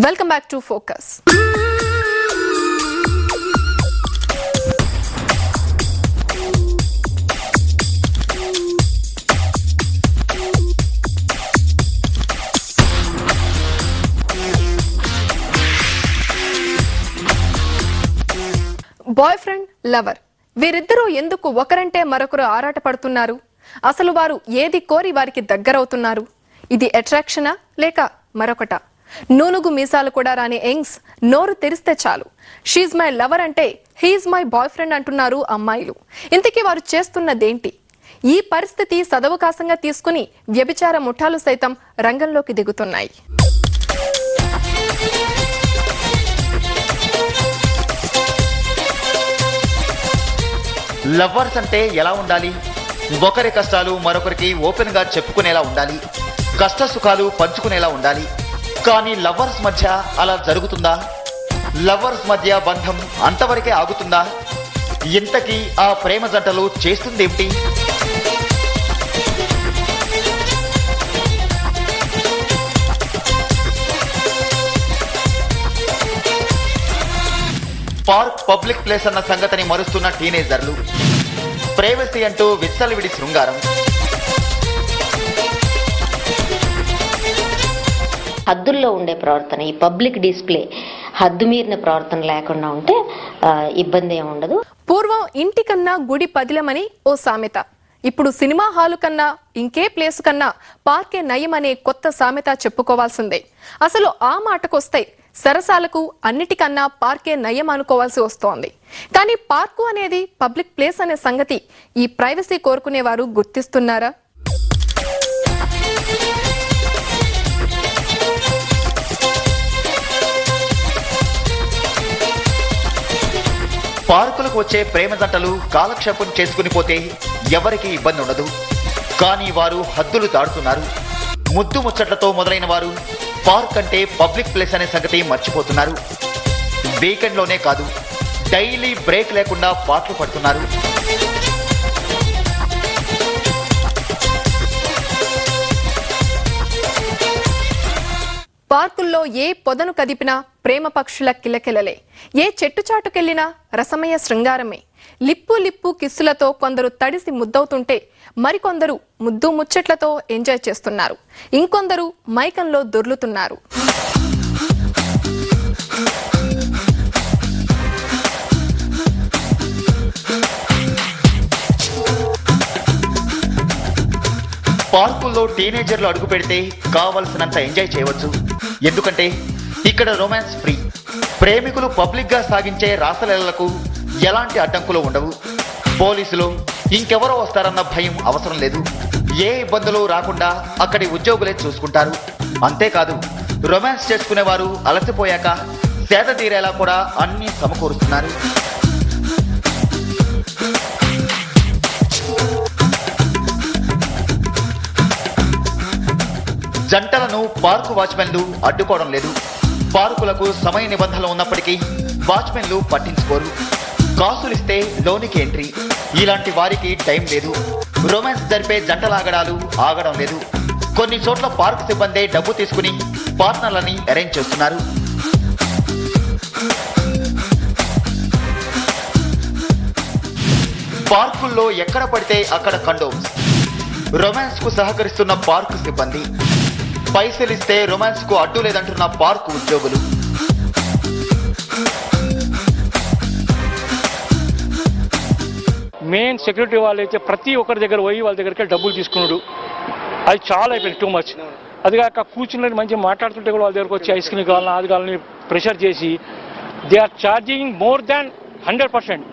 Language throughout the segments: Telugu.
Welcome back to Focus. Boy friend lover వీరిద్దరూ ఎందుకు ఒకరంటే మరొకరు ఆరాటపడుతున్నారు? అసలు వారు ఏది కోరి వారికి దగ్గరవుతున్నారు? ఇది అట్రాక్షనా లేక మరొకట? నూనుగు మీసాలు కూడా రాని యంగ్స్ నోరు తెరిస్తే చాలు షీజ్ మై లవర్ అంటే హీఈస్ మై బాయ్ ఫ్రెండ్ అంటున్నారు అమ్మాయిలు. ఇంతకీ వారు చేస్తున్నదేంటి? ఈ పరిస్థితి సదవకాశంగా తీసుకుని వ్యభిచార ముఠాలు సైతం రంగంలోకి దిగుతున్నాయి. లవర్స్ అంటే ఎలా ఉండాలి? ఒకరి కష్టాలు మరొకరికి ఓపెన్ గా చెప్పుకునేలా ఉండాలి, కష్ట సుఖాలు పంచుకునేలా ఉండాలి. కానీ లవర్స్ మధ్య అలా జరుగుతుందా? లవర్స్ మధ్య బంధం అంతవరకే ఆగుతుందా? ఇంతకీ ఆ ప్రేమ జంటలు చేస్తుందేమిటి? పార్క్ పబ్లిక్ ప్లేస్ అన్న సంగతిని మరుస్తున్న టీనేజర్లు, ప్రైవసీ అంటూ విచ్చలవిడి శృంగారం. హద్దుల్లో ఉండే ప్రవర్తన, ఈ పబ్లిక్ డిస్ప్లే హద్దు మీరిన ప్రవర్తన లేకుండా ఉంటే ఇబ్బంది ఏమి ఉండదు. పూర్వం ఇంటి కన్నా గుడి పదిలమని ఓ సామెత. ఇప్పుడు సినిమా హాలు కన్నా ఇంకే ప్లేస్ కన్నా పార్కే నయం అనే కొత్త సామెత చెప్పుకోవాల్సిందే. అసలు ఆ మాటకొస్తే సరసాలకు అన్నిటికన్నా పార్కే నయం అనుకోవాల్సి వస్తోంది. కానీ పార్కు అనేది పబ్లిక్ ప్లేస్ అనే సంగతి ఈ ప్రైవసీ కోరుకునేవారు గుర్తిస్తున్నారా? పార్కులకు వచ్చే ప్రేమ జంటలు కాలక్షేపం చేసుకుని పోతే ఎవరికి ఇబ్బంది ఉండదు. కానీ వారు హద్దులు దాడుతున్నారు. ముద్దు ముచ్చట్లతో మొదలైన వారు పార్క్ అంటే పబ్లిక్ ప్లేస్ అనే సంగతి మర్చిపోతున్నారు. వీకెండ్ లోనే కాదు, డైలీ బ్రేక్ లేకుండా పాటలు పడుతున్నారు. పార్కుల్లో ఏ పొదను కదిపినా ప్రేమ పక్షుల కిలకిలలే, ఏ చెట్టు చాటుకెళ్లినా రసమయ శృంగారమే. లిప్పు లిప్పు కిస్సులతో కొందరు తడిసి ముద్దవుతుంటే మరికొందరు ముద్దు ముచ్చట్లతో ఎంజాయ్ చేస్తున్నారు. ఇంకొందరు మైకంలో దొర్లుతున్నారు. పార్కుల్లో టీనేజర్లు అడుగు పెడితే కావలసినంత ఎంజాయ్ చేయవచ్చు. ఎందుకంటే ఇక్కడ రొమాన్స్ ఫ్రీ. ప్రేమికులు పబ్లిక్ గా సాగించే రాసలీలలకు ఎలాంటి అడ్డంకులు ఉండవు. పోలీసులు ఇంకెవరో వస్తారన్న భయం అవసరం లేదు. ఏ ఇబ్బందులు రాకుండా అక్కడి ఉద్యోగులే చూసుకుంటారు. అంతేకాదు, రొమాన్స్ చేసుకునేవారు అలసిపోయాక సేద తీరేలా కూడా అన్ని సమకూరుస్తున్నారు. జంటలను పార్కు వాచ్మెన్లు అడ్డుకోవడం లేదు. పార్కులకు సమయ నిబంధనలు ఉన్నప్పటికీ వాచ్మెన్లు పట్టించుకోరు. కాసులిస్తే లోనికి ఎంట్రీ. ఇలాంటి వారికి టైం లేదు. రొమాన్స్ జరిపే జంటలాగడాలు ఆగడం లేదు. కొన్ని చోట్ల పార్క్ సిబ్బందే డబ్బు తీసుకుని పార్ట్నర్లని అరేంజ్ చేస్తున్నారు. పార్కుల్లో ఎక్కడ పడితే అక్కడ కండోమ్స్. రొమాన్స్ కు సహకరిస్తున్న పార్కు సిబ్బంది, పైసలిస్తే రొమాన్స్ కు అడ్డు లేదంటున్న పార్కు ఉద్యోగులు. మెయిన్ సెక్యూరిటీ వాళ్ళు అయితే ప్రతి ఒక్కరి దగ్గర పోయి వాళ్ళ దగ్గరికి డబ్బులు తీసుకున్నాడు. అది చాలా అయిపోయింది, టూ మచ్. అది కాక కూర్చుని మంచిగా మాట్లాడుతుంటే కూడా వాళ్ళ దగ్గరకు వచ్చి ఐస్ క్రీమ్ కావాలని అది కావాలని ప్రెషర్ చేసి they are charging more than 100%.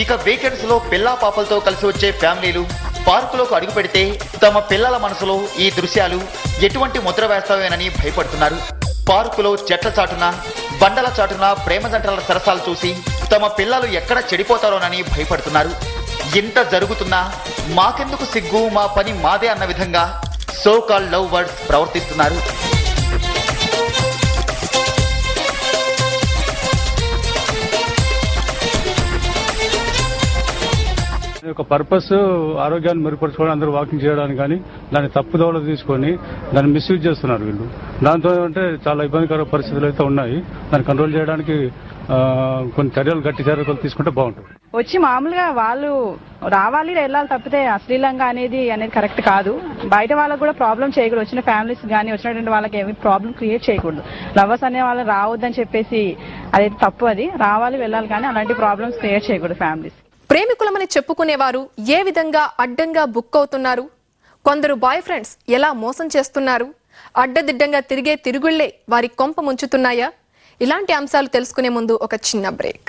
ఇక వీకెండ్స్ లో పిల్లా పాపలతో కలిసి వచ్చే ఫ్యామిలీలు పార్కులోకి అడుగు పెడితే తమ పిల్లల మనసులో ఈ దృశ్యాలు ఎటువంటి ముద్ర వేస్తావేనని భయపడుతున్నారు. పార్కులో చెట్ల చాటున బండల చాటున ప్రేమ జంటల సరసాలు చూసి తమ పిల్లలు ఎక్కడ చెడిపోతారోనని భయపడుతున్నారు. ఇంత జరుగుతున్నా మాకెందుకు సిగ్గు, మా పని మాదే అన్న విధంగా సో కాల్డ్ లవ్ బర్డ్స్ ప్రవర్తిస్తున్నారు. యొక్క పర్పస్ ఆరోగ్యాన్ని మెరుగుపరచుకోవడం, అందరూ వాకింగ్ చేయడానికి కానీ దాన్ని తప్పుదోవలో తీసుకొని దాన్ని మిస్యూజ్ చేస్తున్నారు వీళ్ళు. దాంతో అంటే చాలా ఇబ్బందికర పరిస్థితులు అయితే ఉన్నాయి. దాన్ని కంట్రోల్ చేయడానికి కొన్ని గట్టి చర్యలు తీసుకుంటే బాగుంటుంది. వచ్చి మామూలుగా వాళ్ళు రావాలి వెళ్ళాలి తప్పితే అశ్లీలంగా అనేది కరెక్ట్ కాదు. బయట వాళ్ళకు కూడా ప్రాబ్లం చేయకూడదు. వచ్చిన ఫ్యామిలీస్ కానీ వచ్చినటువంటి వాళ్ళకి ఏమి ప్రాబ్లం క్రియేట్ చేయకూడదు. లవర్స్ అనే వాళ్ళు రావద్దని చెప్పేసి అది తప్పు. అది రావాలి వెళ్ళాలి కానీ అలాంటి ప్రాబ్లమ్స్ క్రియేట్ చేయకూడదు ఫ్యామిలీస్. ప్రేమికులమని చెప్పుకునేవారు ఏ విధంగా అడ్డంగా బుక్ అవుతున్నారు? కొందరు బాయ్ ఫ్రెండ్స్ ఎలా మోసం చేస్తున్నారు? అడ్డదిడ్డంగా తిరిగే తిరుగుళ్లే వారి కొంప ముంచుతున్నాయా? ఇలాంటి అంశాలు తెలుసుకునే ముందు ఒక చిన్న బ్రేక్.